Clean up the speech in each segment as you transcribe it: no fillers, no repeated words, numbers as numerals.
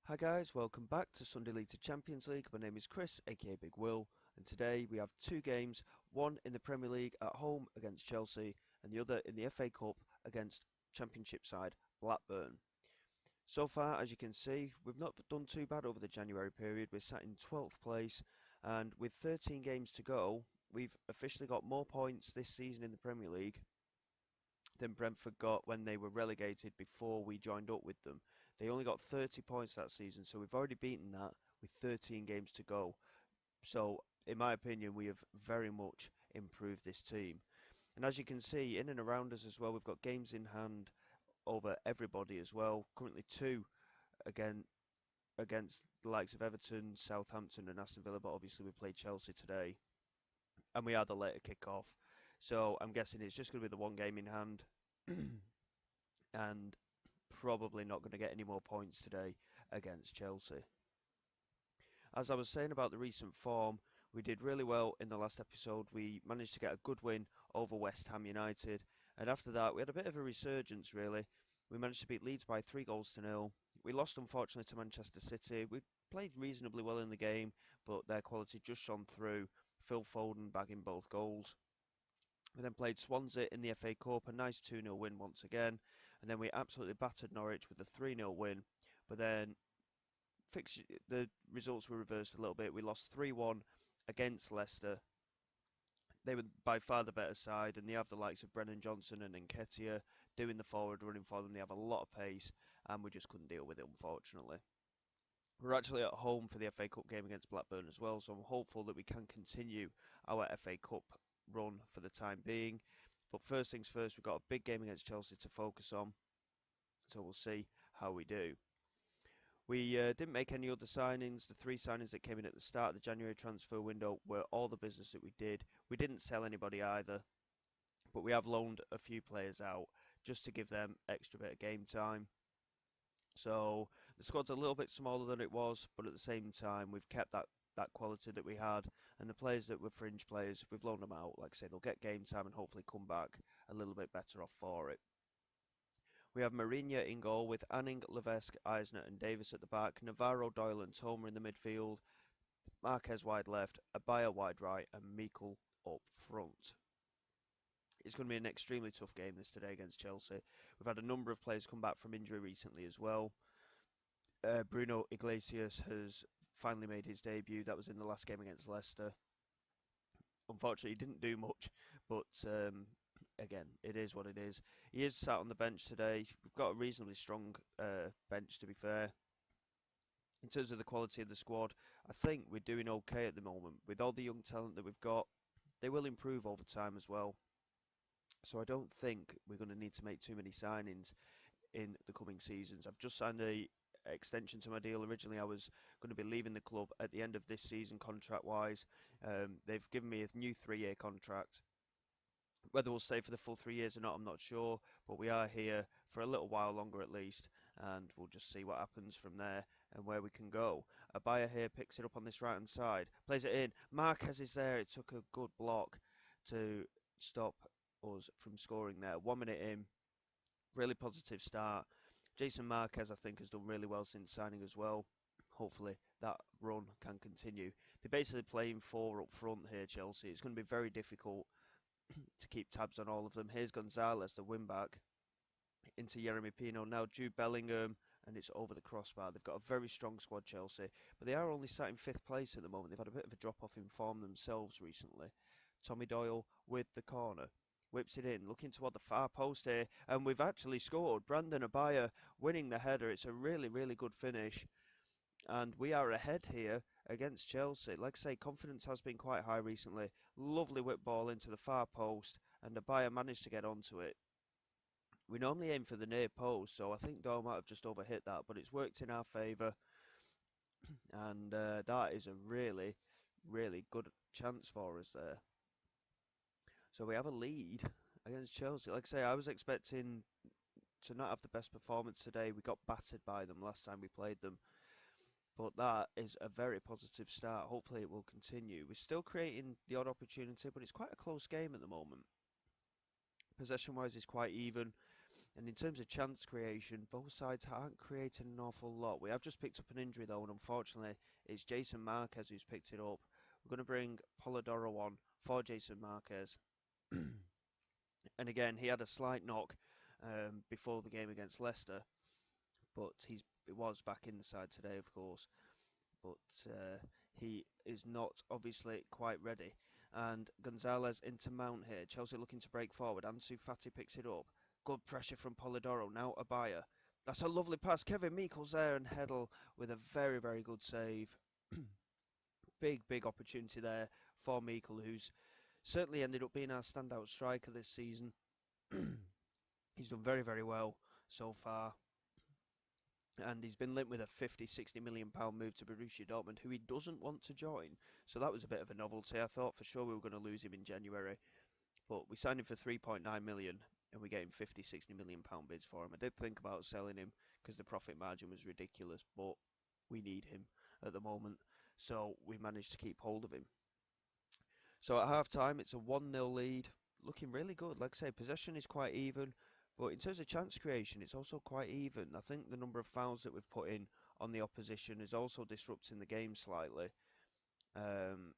Hi guys, welcome back to Sunday League to Champions League. My name is Chris, aka Big Will, and today we have two games, one in the Premier League at home against Chelsea, and the other in the FA Cup against Championship side Blackburn. So far, as you can see, we've not done too bad over the January period. We're sat in 12th place, and with 13 games to go, we've officially got more points this season in the Premier League than Brentford got when they were relegated before we joined up with them. They only got 30 points that season, so we've already beaten that with 13 games to go. So, in my opinion, we have very much improved this team. And as you can see, in and around us as well, we've got games in hand over everybody as well. Currently two again against the likes of Everton, Southampton and Aston Villa, but obviously we played Chelsea today. And we are the later kick-off. So I'm guessing it's just going to be the one game in hand. And probably not going to get any more points today against Chelsea. As I was saying about the recent form, we did really well in the last episode. We managed to get a good win over West Ham United, and after that we had a bit of a resurgence really. We managed to beat Leeds by 3 goals to 0. We lost unfortunately to Manchester City. We played reasonably well in the game, but their quality just shone through. Phil Foden bagging both goals. We then played Swansea in the FA Cup, a nice 2-0 win once again, and then we absolutely battered Norwich with a 3-0 win. But then the results were reversed a little bit. We lost 3-1 against Leicester. They were by far the better side, and they have the likes of Brennan Johnson and Nketiah doing the forward running for them. They have a lot of pace, and we just couldn't deal with it, unfortunately. We're actually at home for the FA Cup game against Blackburn as well, so I'm hopeful that we can continue our FA Cup run for the time being. But first things first, we've got a big game against Chelsea to focus on, so we'll see how we do. We didn't make any other signings. The three signings that came in at the start of the January transfer window were all the business that we did. We didn't sell anybody either, but we have loaned a few players out just to give them extra bit of game time. So the squad's a little bit smaller than it was, but at the same time we've kept that quality that we had, and the players that were fringe players, we've loaned them out. Like I say, they'll get game time and hopefully come back a little bit better off for it. We have Mourinho in goal with Anning, Levesque, Eisner and Davis at the back, Navarro, Doyle and Toma in the midfield, Marquez wide left, Abaya wide right and Mikel up front. It's going to be an extremely tough game this today against Chelsea. We've had a number of players come back from injury recently as well. Bruno Iglesias has finally made his debut. That was in the last game against Leicester. Unfortunately, he didn't do much, but again, it is what it is. He is sat on the bench today. We've got a reasonably strong bench, to be fair. In terms of the quality of the squad, I think we're doing okay at the moment. With all the young talent that we've got, they will improve over time as well. So I don't think we're going to need to make too many signings in the coming seasons. I've just signed a extension to my deal. Originally, I was going to be leaving the club at the end of this season, contract-wise. They've given me a new 3-year contract. Whether we'll stay for the full 3 years or not, I'm not sure, but we are here for a little while longer at least, and we'll just see what happens from there and where we can go. Abaya here picks it up on this right-hand side, plays it in. Marquez is there. It took a good block to stop us from scoring there. 1 minute in, really positive start. Jason Marquez, I think, has done really well since signing as well. Hopefully that run can continue. They're basically playing 4 up front here, Chelsea. It's going to be very difficult to keep tabs on all of them. Here's Gonzalez, the wing-back, into Jeremy Pino. Now Jude Bellingham, and it's over the crossbar. They've got a very strong squad, Chelsea, but they are only sat in 5th place at the moment. They've had a bit of a drop-off in form themselves recently. Tommy Doyle with the corner. Whips it in, looking toward the far post here, and we've actually scored. Brandon Abaya winning the header. It's a really, really good finish, and we are ahead here against Chelsea. Like I say, confidence has been quite high recently. Lovely whip ball into the far post, and Abaya managed to get onto it. We normally aim for the near post, so I think Doyle might have just overhit that, but it's worked in our favour, and that is a really, really good chance for us there. So we have a lead against Chelsea. Like I say, I was expecting to not have the best performance today. We got battered by them last time we played them. But that is a very positive start. Hopefully it will continue. We're still creating the odd opportunity, but it's quite a close game at the moment. Possession-wise, it's quite even. And in terms of chance creation, both sides aren't creating an awful lot. We have just picked up an injury though, and unfortunately, it's Jason Marquez who's picked it up. We're going to bring Polidoro on for Jason Marquez. And again, he had a slight knock before the game against Leicester, but it was back in the side today, of course. But he is not obviously quite ready. And Gonzalez into Mount here. Chelsea looking to break forward. Ansu Fati picks it up. Good pressure from Polidoro. Now Abaya. That's a lovely pass. Kevin Meikle's there and Heddle with a very, very good save. Big opportunity there for Meikle, who's certainly ended up being our standout striker this season. He's done very, very well so far. And he's been linked with a 50-60 million pound move to Borussia Dortmund, who he doesn't want to join. So that was a bit of a novelty. I thought for sure we were going to lose him in January, but we signed him for 3.9 million, and we're getting 50-60 million pound bids for him. I did think about selling him because the profit margin was ridiculous, but we need him at the moment, so we managed to keep hold of him. So at half time, it's a 1-0 lead, looking really good. Like I say, possession is quite even. But in terms of chance creation, it's also quite even. I think the number of fouls that we've put in on the opposition is also disrupting the game slightly. Um,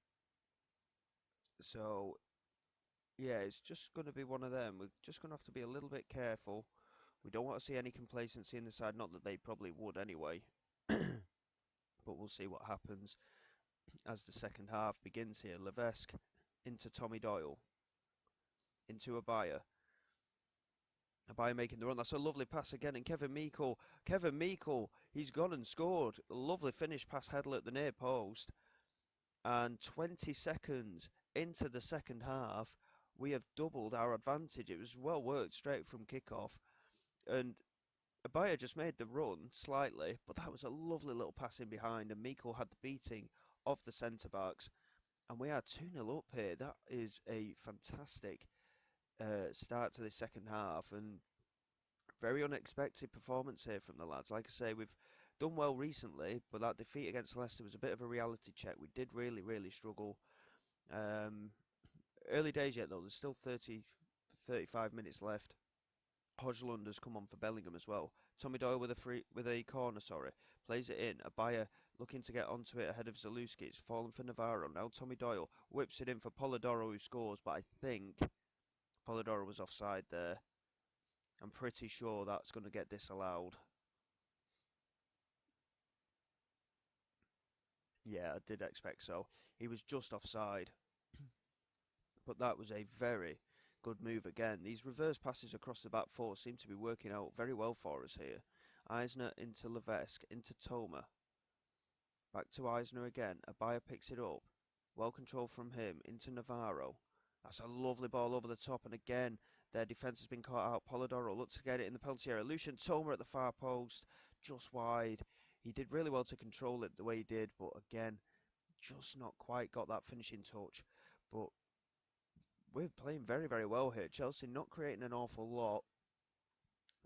so, yeah, it's just going to be one of them. We're just going to have to be a little bit careful. We don't want to see any complacency in the side, not that they probably would anyway. But we'll see what happens as the second half begins here. Levesque into Tommy Doyle, into Abaya. By making the run. That's a lovely pass again. And Kevin Meikle, he's gone and scored. A lovely finish past Heddle at the near post. And 20 seconds into the second half, we have doubled our advantage. It was well worked straight from kickoff. And Abaya just made the run slightly, but that was a lovely little pass in behind. And Meikle had the beating of the centre backs. And we are 2-0 up here. That is a fantastic start to the second half, and very unexpected performance here from the lads. Like I say, we've done well recently, but that defeat against Leicester was a bit of a reality check. We did really struggle. Early days yet though, there's still 35 minutes left. Hodgland has come on for Bellingham as well. Tommy Doyle with a corner, plays it in. Abaya looking to get onto it ahead of Zaluski. It's fallen for Navarro. Now Tommy Doyle whips it in for Polidoro, who scores, but I think Polidoro was offside there. I'm pretty sure that's going to get disallowed. Yeah, I did expect so. He was just offside. But that was a very good move again. These reverse passes across the back four seem to be working out very well for us here. Eisner into Levesque, into Toma. Back to Eisner again. Abaya picks it up. Well controlled from him, into Navarro. That's a lovely ball over the top, and again, their defence has been caught out. Polidoro looks to get it in the penalty area. Lucian Toma at the far post, just wide. He did really well to control it the way he did, but again, just not quite got that finishing touch. But we're playing very well here. Chelsea not creating an awful lot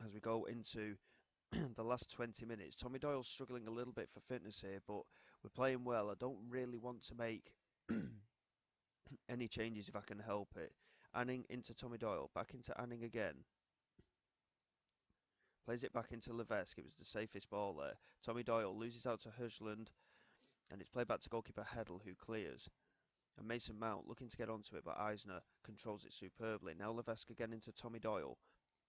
as we go into the last 20 minutes. Tommy Doyle's struggling a little bit for fitness here, but we're playing well. I don't really want to make any changes if I can help it. Anning into Tommy Doyle, back into Anning again. Plays it back into Levesque. It was the safest ball there. Tommy Doyle loses out to Hirschland, and it's played back to goalkeeper Heddle, who clears. And Mason Mount looking to get onto it, but Eisner controls it superbly. Now Levesque again into Tommy Doyle.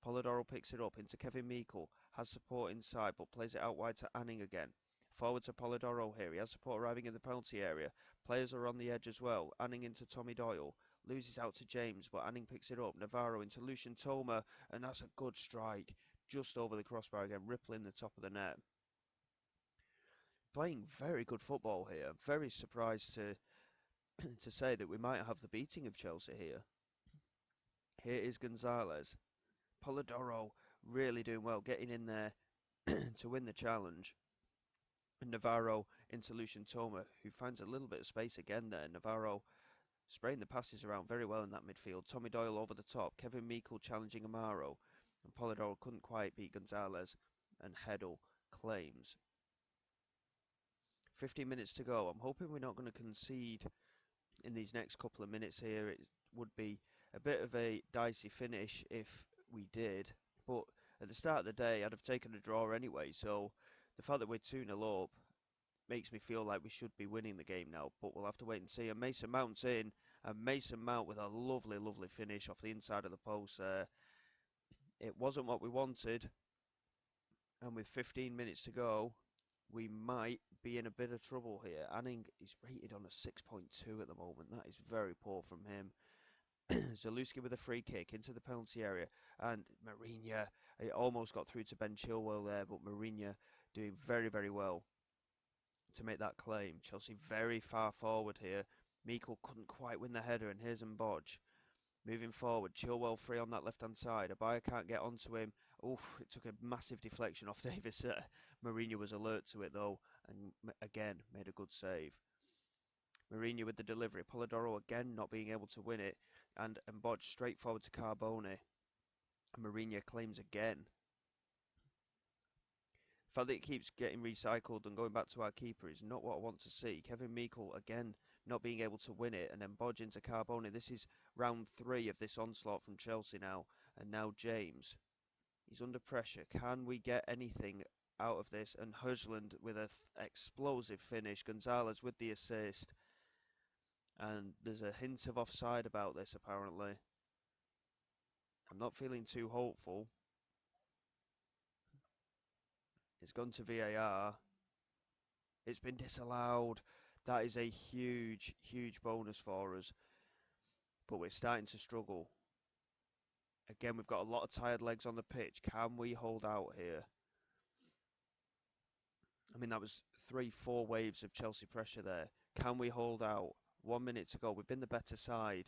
Polidoro picks it up into Kevin Meikle, has support inside, but plays it out wide to Anning again. Forward to Polidoro here. He has support arriving in the penalty area. Players are on the edge as well. Anning into Tommy Doyle. Loses out to James, but Anning picks it up. Navarro into Lucian Toma, and that's a good strike. Just over the crossbar again, rippling the top of the net. Playing very good football here. Very surprised to to say that we might have the beating of Chelsea here. Here is Gonzalez. Polidoro really doing well, getting in there to win the challenge. And Navarro into Lucian Toma, who finds a little bit of space again there. Navarro spraying the passes around very well in that midfield. Tommy Doyle over the top. Kevin Meikle challenging Amaro. And Polidoro couldn't quite beat Gonzalez. And Heddle claims. 15 minutes to go. I'm hoping we're not going to concede in these next couple of minutes here. It would be a bit of a dicey finish if we did, but At the start of the day, I'd have taken a draw anyway, so the fact that we're 2-0 up makes me feel like we should be winning the game now, but we'll have to wait and see. And Mason Mount's in, and Mason Mount with a lovely, lovely finish off the inside of the post there. It wasn't what we wanted, and with 15 minutes to go, we might be in a bit of trouble here. Anning is rated on a 6.2 at the moment. That is very poor from him. Zaluski with a free kick into the penalty area, and Mourinho, it almost got through to Ben Chilwell there, but Mourinho doing very, very well to make that claim. Chelsea very far forward here. Meikle couldn't quite win the header, and here's Mbodge. Moving forward, Chilwell free on that left-hand side. Abaya can't get onto him. Oof, it took a massive deflection off Davis. Mourinho was alert to it, though, and again, made a good save. Mourinho with the delivery. Polidoro again not being able to win it, and Mbodge straight forward to Carbone. Mourinho claims again. The fact that it keeps getting recycled and going back to our keeper is not what I want to see. Kevin Meikle again not being able to win it, and then Bodge into Carbone. This is round 3 of this onslaught from Chelsea now, and now James. He's under pressure. Can we get anything out of this? And Højlund with an explosive finish. Gonzalez with the assist. And there's a hint of offside about this, apparently. I'm not feeling too hopeful. It's gone to VAR. It's been disallowed. That is a huge, huge bonus for us. But we're starting to struggle. Again, we've got a lot of tired legs on the pitch. Can we hold out here? I mean, that was 3-4 waves of Chelsea pressure there. Can we hold out? 1 minute to go. We've been the better side.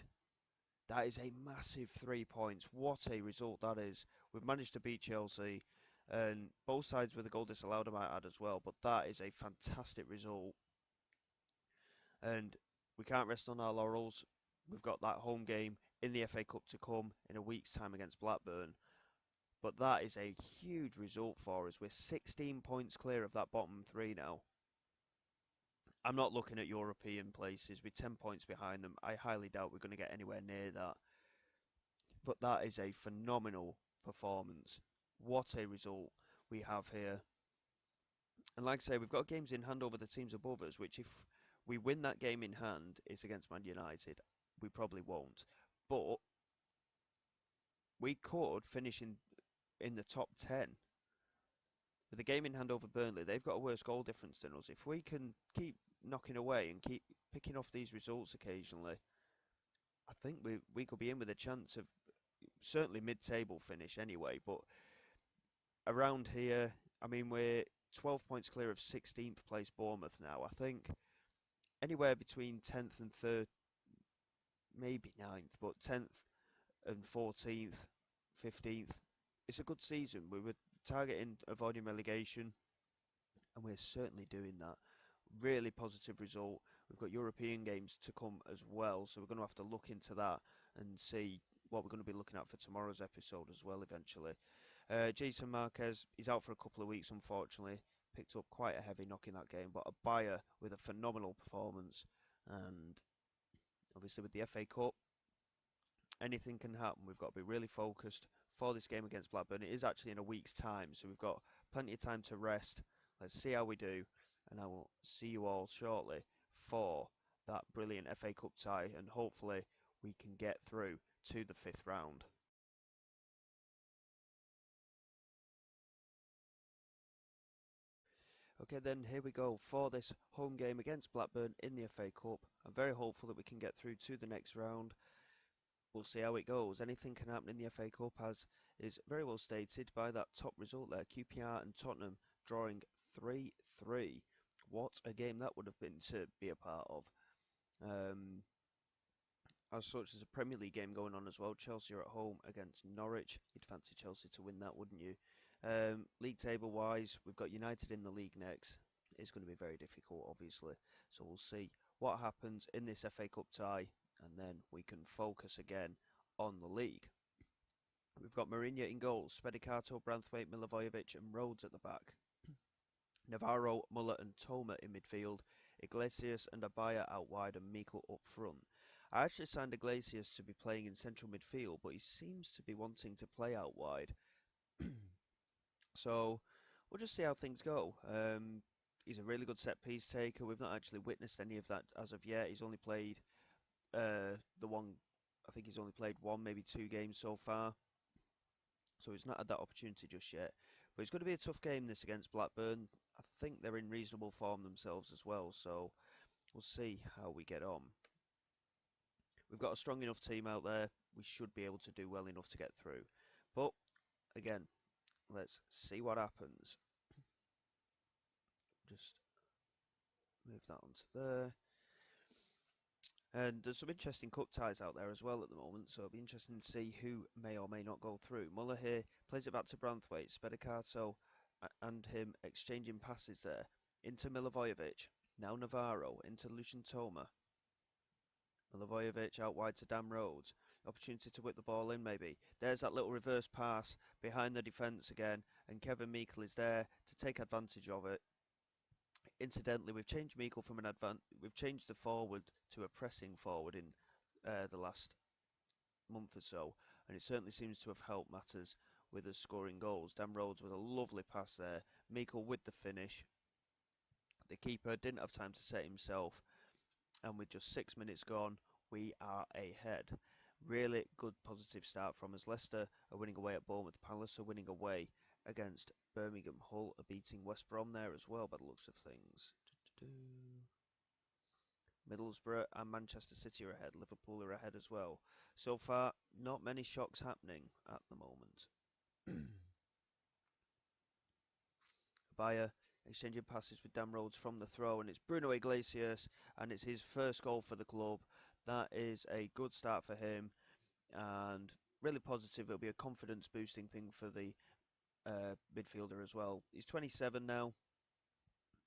That is a massive 3 points. What a result that is. We've managed to beat Chelsea. And both sides with a goal disallowed, I might add as well. But that is a fantastic result. And we can't rest on our laurels. We've got that home game in the FA Cup to come in a week's time against Blackburn. But that is a huge result for us. We're 16 points clear of that bottom 3 now. I'm not looking at European places. With 10 points behind them, I highly doubt we're going to get anywhere near that. But that is a phenomenal performance. What a result we have here. And like I say, we've got games in hand over the teams above us, which if we win that game in hand, it's against Man United. We probably won't. But we could finish in the top 10. With the game in hand over Burnley, they've got a worse goal difference than us. If we can keep knocking away and keep picking off these results occasionally, I think we could be in with a chance of certainly mid-table finish anyway. But around here, I mean, we're 12 points clear of 16th place Bournemouth now. I think anywhere between 10th and 3rd, maybe 9th, but 10th and 14th, 15th. It's a good season. We were targeting avoiding relegation, and we're certainly doing that. Really positive result. We've got European games to come as well, so we're going to have to look into that and see what we're going to be looking at for tomorrow's episode as well eventually. Jason Marquez, he's out for a couple of weeks unfortunately. Picked up quite a heavy knock in that game, but a Bayer with a phenomenal performance. And obviously with the FA Cup, anything can happen. We've got to be really focused for this game against Blackburn. It is actually in a week's time, so we've got plenty of time to rest. Let's see how we do, and I will see you all shortly for that brilliant FA Cup tie, and hopefully we can get through to the 5th round. Okay, then here we go for this home game against Blackburn in the FA Cup. I'm very hopeful that we can get through to the next round. We'll see how it goes. Anything can happen in the FA Cup, as is very well stated by that top result there. QPR and Tottenham drawing 3-3. What a game that would have been to be a part of. As such, there's a Premier League game going on as well. Chelsea are at home against Norwich. You'd fancy Chelsea to win that, wouldn't you? League table wise, we've got United in the league next. It's going to be very difficult, obviously. So we'll see what happens in this FA Cup tie, and then we can focus again on the league. We've got Mourinho in goals, Spedicato, Branthwaite, Milivojevic and Rhodes at the back. Navarro, Muller and Toma in midfield. Iglesias and Abaya out wide and Meikle up front. I actually signed Iglesias to be playing in central midfield, but he seems to be wanting to play out wide. So we'll just see how things go. He's a really good set piece taker. We've not actually witnessed any of that as of yet. He's only played the one. I think he's only played one, maybe two games so far. So he's not had that opportunity just yet. But it's going to be a tough game this against Blackburn. I think they're in reasonable form themselves as well. So we'll see how we get on. We've got a strong enough team out there. We should be able to do well enough to get through. But again, let's see what happens. Just move that onto there. And there's some interesting cup ties out there as well at the moment, so it'll be interesting to see who may or may not go through. Muller here plays it back to Branthwaite, Spedicato and him exchanging passes there. Into Milivojevic, now Navarro, into Lucian Toma. Milivojevic out wide to Dan Rhodes. Opportunity to whip the ball in maybe. There's that little reverse pass behind the defence again, and Kevin Meikle is there to take advantage of it. Incidentally, we've changed the forward to a pressing forward in the last month or so, and it certainly seems to have helped matters with us scoring goals. Dan Rhodes with a lovely pass there. Meikle with the finish. The keeper didn't have time to set himself, and with just 6 minutes gone, we are ahead. Really good positive start from us. Leicester are winning away at Bournemouth. Palace are winning away against Birmingham. Hull are beating West Brom there as well by the looks of things. Middlesbrough and Manchester City are ahead. Liverpool are ahead as well. So far, not many shocks happening at the moment. Bayer exchanging passes with Dan Rhodes from the throw, and it's Bruno Iglesias, and it's his first goal for the club. That is a good start for him, and really positive. It'll be a confidence boosting thing for the midfielder as well. He's 27 now.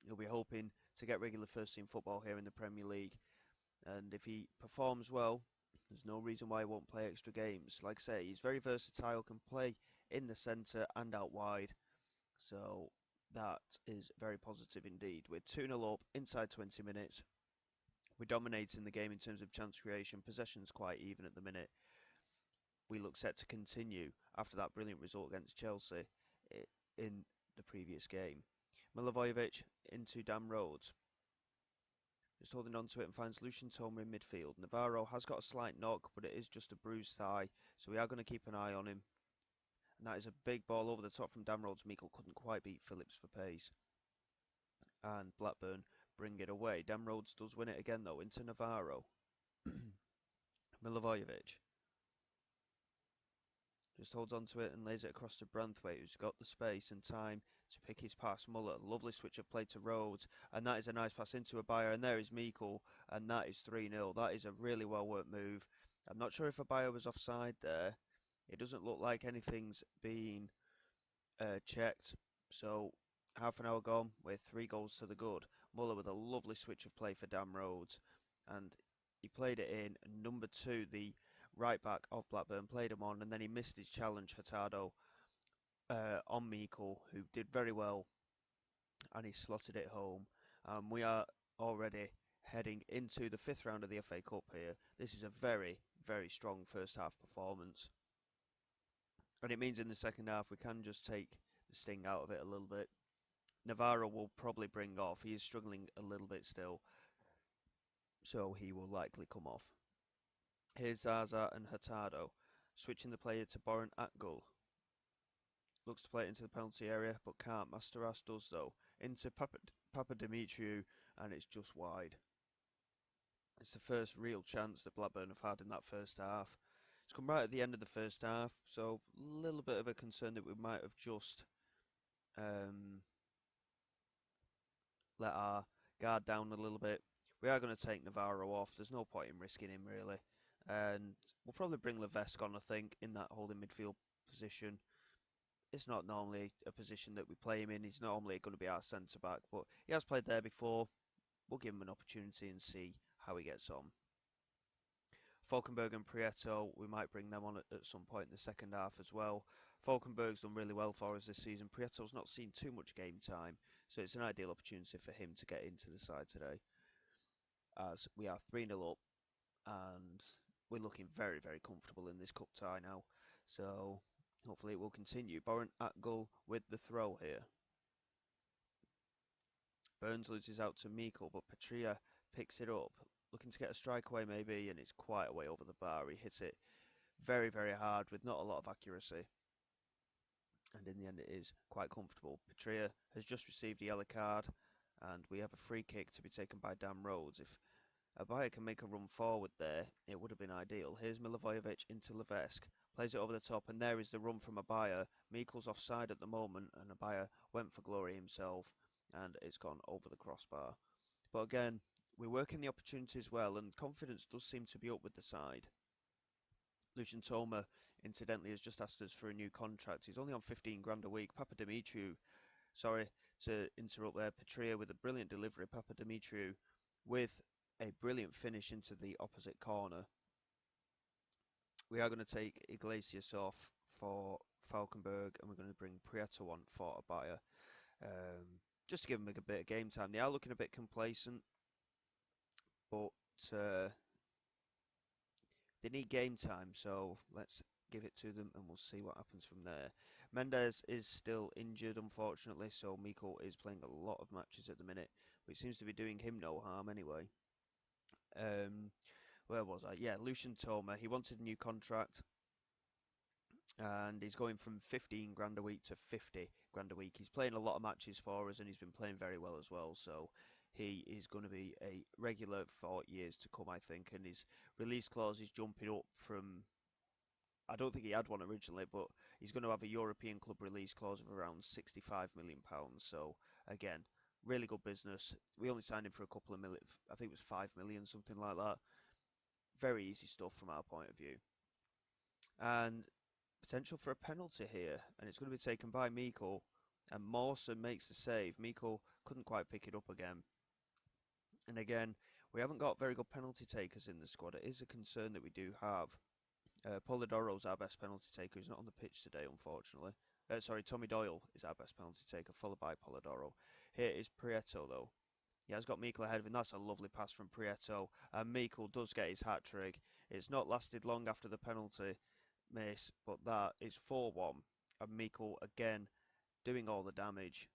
He'll be hoping to get regular first team football here in the Premier League, and if he performs well, there's no reason why he won't play extra games. Like I say, he's very versatile, can play in the centre and out wide, so that is very positive indeed. We're 2-0 up inside 20 minutes. We're dominating the game in terms of chance creation. Possession's quite even at the minute. We look set to continue after that brilliant result against Chelsea in the previous game. Milivojevic into Dan Rhodes. Just holding on to it and finds Lucian Toma in midfield. Navarro has got a slight knock, but it is just a bruised thigh, so we are going to keep an eye on him. And that is a big ball over the top from Dan Rhodes. Meikle couldn't quite beat Phillips for pace. And Blackburn bring it away. Dan Rhodes does win it again, though, into Navarro. Milivojevic just holds on to it and lays it across to Branthwaite, who's got the space and time to pick his pass. Muller, lovely switch of play to Rhodes, and that is a nice pass into a Bayer, and there is Meikle, and that is 3-0. That is a really well worked move. I'm not sure if a Bayer was offside there. It doesn't look like anything's been checked. So half an hour gone with 3 goals to the good. Muller with a lovely switch of play for Dan Rhodes, and he played it in. Number 2, the right back of Blackburn, played him on, and then he missed his challenge, Hurtado, on Meikle, who did very well, and he slotted it home. We are already heading into the 5th round of the FA Cup here. This is a very, very strong first half performance. And it means in the second half we can just take the sting out of it a little bit. Navarro will probably bring off. He is struggling a little bit still, so he will likely come off. Here's Zaza and Hurtado, switching the player to Boran Akgul. Looks to play it into the penalty area, but can't. Masteras does though. Into Papa Dimitriou, and it's just wide. It's the first real chance that Blackburn have had in that first half. It's come right at the end of the first half, so a little bit of a concern that we might have just let our guard down a little bit. We are going to take Navarro off. There's no point in risking him, really. And we'll probably bring Levesque on, I think, in that holding midfield position. It's not normally a position that we play him in. He's normally going to be our centre-back, but he has played there before. We'll give him an opportunity and see how he gets on. Falkenberg and Prieto, we might bring them on at some point in the second half as well. Falkenberg's done really well for us this season. Prieto's not seen too much game time, so it's an ideal opportunity for him to get into the side today. As we are 3-0 up, and we're looking very, very comfortable in this cup tie now. So Hopefully it will continue. Boren Atgull with the throw here. Burns loses out to Mikkel, but Petria picks it up. Looking to get a strike away maybe, and it's quite a way over the bar. He hits it very, very hard with not a lot of accuracy. And in the end it is quite comfortable. Petria has just received a yellow card, and we have a free kick to be taken by Dan Rhodes. If Abaya can make a run forward there, it would have been ideal. Here's Milivojevic into Levesque, plays it over the top, and there is the run from Abaya. Mikel's offside at the moment, and Abaya went for glory himself, and it's gone over the crossbar. But again, we're working the opportunities well, and confidence does seem to be up with the side. Lucian Toma, incidentally, has just asked us for a new contract. He's only on 15 grand a week. Papadimitriou, sorry to interrupt there, Petria with a brilliant delivery. Papadimitriou with a brilliant finish into the opposite corner. We are going to take Iglesias off for Falkenberg, and we're going to bring Prieto on for Abaya, just to give them a bit of game time. They are looking a bit complacent, but they need game time, so let's give it to them and we'll see what happens from there. Mendes is still injured, unfortunately, so Mikkel is playing a lot of matches at the minute, but it seems to be doing him no harm anyway. Where was I? Yeah, Lucian Toma. He wanted a new contract, and he's going from 15 grand a week to 50 grand a week. He's playing a lot of matches for us, and he's been playing very well as well, so he is going to be a regular for years to come, I think, and his release clause is jumping up from, I don't think he had one originally, but he's going to have a European club release clause of around £65 million. So again, really good business. We only signed him for a couple of million. I think it was 5 million, something like that. Very easy stuff from our point of view. And potential for a penalty here, and it's going to be taken by Mikkel. And Mawson makes the save. Mikkel couldn't quite pick it up again. And again, we haven't got very good penalty takers in the squad. It is a concern that we do have. Polidoro's our best penalty taker. He's not on the pitch today, unfortunately. Sorry, Tommy Doyle is our best penalty taker, followed by Polidoro. Here is Prieto, though. He has got Mikkel ahead of him. That's a lovely pass from Prieto. And Mikkel does get his hat-trick. It's not lasted long after the penalty miss, but that is 4-1. And Mikkel, again, doing all the damage.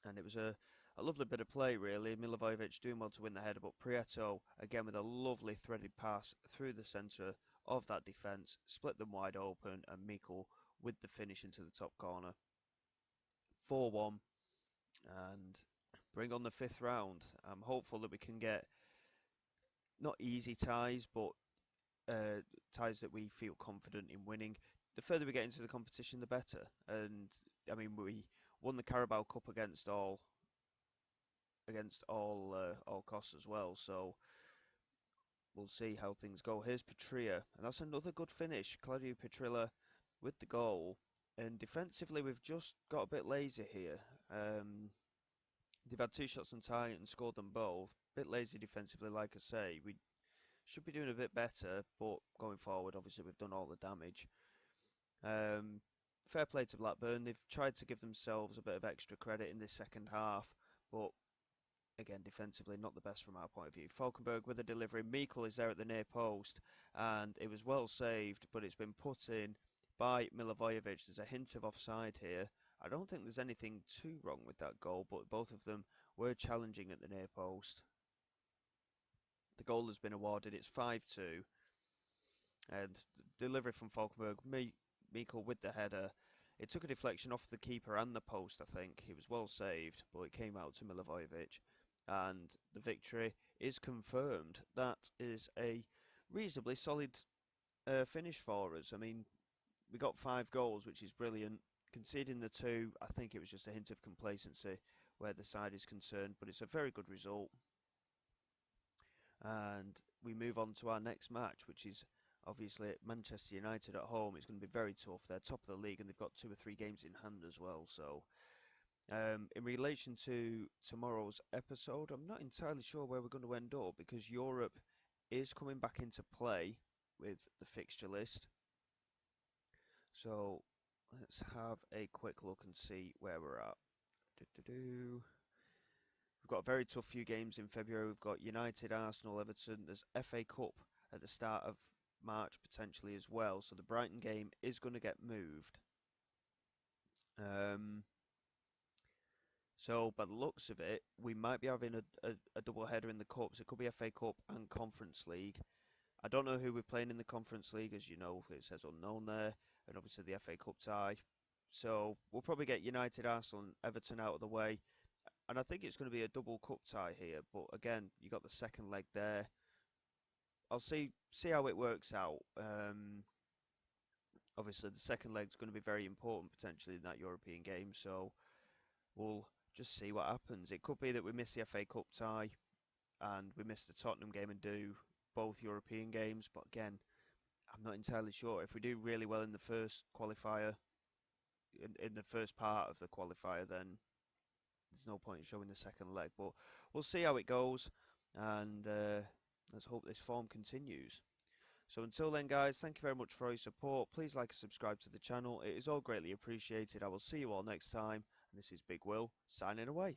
And it was a lovely bit of play, really. Milivojevic doing well to win the header, but Prieto, again, with a lovely threaded pass through the centre of that defence, split them wide open, and Mikkel with the finish into the top corner. 4-1, and bring on the fifth round. I'm hopeful that we can get not easy ties, but ties that we feel confident in winning. The further we get into the competition, the better. And I mean, we won the Carabao Cup against all costs as well. So we'll see how things go. Here's Petria, and that's another good finish. Claudio Petrilla with the goal. And defensively, we've just got a bit lazy here. They've had 2 shots on target and scored them both. A bit lazy defensively, like I say. We should be doing a bit better, but going forward, obviously, we've done all the damage. Fair play to Blackburn. They've tried to give themselves a bit of extra credit in this second half, but again, defensively, not the best from our point of view. Falkenberg with a delivery. Mikkel is there at the near post, and it was well saved, but it's been put in by Milivojevic. There's a hint of offside here. I don't think there's anything too wrong with that goal, but both of them were challenging at the near post. The goal has been awarded. It's 5-2. And delivery from Falkenberg. Mikkel with the header. It took a deflection off the keeper and the post, I think. It was well saved, but it came out to Milivojevic. And the victory is confirmed. That is a reasonably solid finish for us. I mean, we got 5 goals, which is brilliant. Conceding the 2, I think it was just a hint of complacency where the side is concerned, but it's a very good result. And we move on to our next match, which is obviously Manchester United at home. It's going to be very tough. They're top of the league and they've got 2 or 3 games in hand as well. So in relation to tomorrow's episode, I'm not entirely sure where we're going to end up because Europe is coming back into play with the fixture list. So let's have a quick look and see where we're at. We've got a very tough few games in February. We've got United, Arsenal, Everton. There's FA Cup at the start of March potentially as well. So the Brighton game is going to get moved. So by the looks of it, we might be having a double header in the cups. It could be FA Cup and Conference League. I don't know who we're playing in the Conference League, as you know, it says unknown there, and obviously the FA Cup tie. So we'll probably get United, Arsenal, and Everton out of the way, and I think it's going to be a double cup tie here. But again, you got the second leg there. I'll see how it works out. Obviously, the second leg is going to be very important potentially in that European game, so we'll just see what happens. It could be that we miss the FA Cup tie and we miss the Tottenham game and do both European games, but again, I'm not entirely sure. If we do really well in the first qualifier, in the first part of the qualifier, then there's no point in showing the second leg. But we'll see how it goes, and let's hope this form continues. So until then, guys, thank you very much for your support. Please like and subscribe to the channel. It is all greatly appreciated. I will see you all next time. And this is Big Will, signing away.